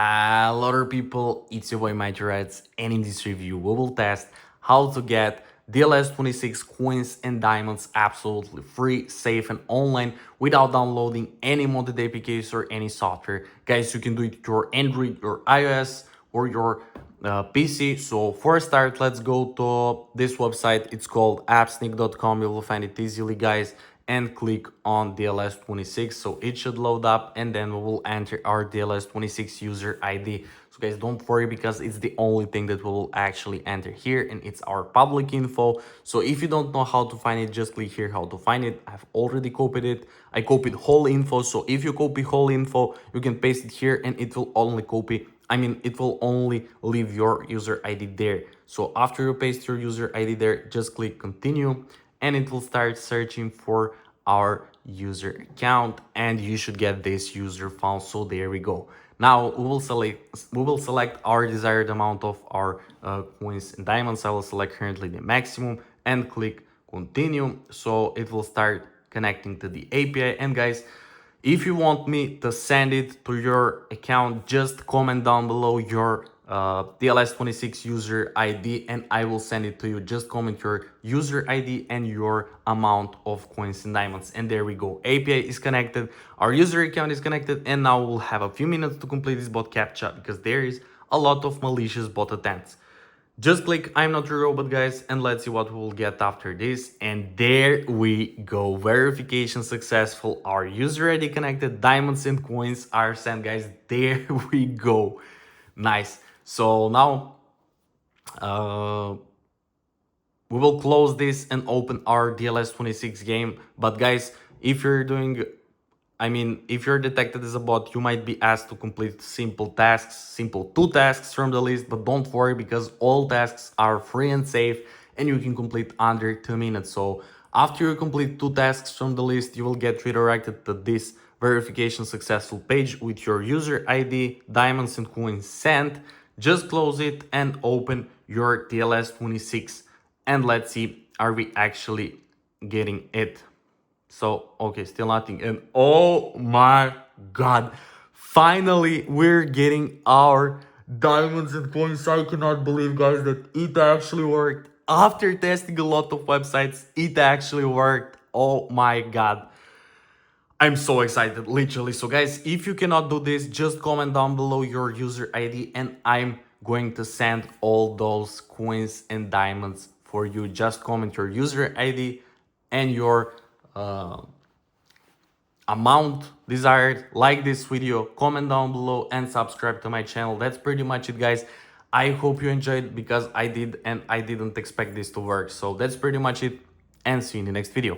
Hello people, it's your boy Mighty Reds, and in this review we will test how to get DLS 26 coins and diamonds absolutely free, safe and online without downloading any modded APKs or any software. Guys, you can do it with your Android, your iOS or your PC. So for a start, let's go to this website. It's called appsneak.com. You will find it easily, guys, and click on DLS 26. So it should load up, and then we will enter our DLS 26 user ID. So guys, don't worry, because it's the only thing that we will actually enter here, and it's our public info. So if you don't know how to find it, just click here how to find it. I've already copied it. I copied whole info. So if you copy whole info, you can paste it here and it will only it will only leave your user ID there. So after you paste your user ID there, just click continue and it will start searching for our user account, and you should get this user found. So there we go. Now we will select our desired amount of our coins and diamonds. I will select currently the maximum and click continue. So it will start connecting to the API. And guys, if you want me to send it to your account, just comment down below your DLS26 user ID and I will send it to you. Just comment your user ID and your amount of coins and diamonds. And there we go. API is connected, our user account is connected, and now we'll have a few minutes to complete this bot captcha because there is a lot of malicious bot attempts. Just click I'm not a robot, guys, and let's see what we'll get after this. And there we go. Verification successful. Our user ID connected. Diamonds and coins are sent, guys. There we go. Nice. So now we will close this and open our DLS 26 game. But guys, if you're detected as a bot, you might be asked to complete simple 2 tasks from the list, but don't worry, because all tasks are free and safe and you can complete under 2 minutes. So after you complete 2 tasks from the list, you will get redirected to this verification successful page with your user ID, diamonds and coins sent. Just close it and open your DLS 26 and let's see, are we actually getting it? So, okay, still nothing. And oh my god, finally we're getting our diamonds and coins. I cannot believe, guys, that it actually worked. After testing a lot of websites, it actually worked. Oh my god, I'm so excited, literally. So guys, if you cannot do this, just comment down below your user ID and I'm going to send all those coins and diamonds for you. Just comment your user ID and your amount desired. Like this video, comment down below and subscribe to my channel. That's pretty much it, guys. I hope you enjoyed, because I did, and I didn't expect this to work. So that's pretty much it, and see you in the next video.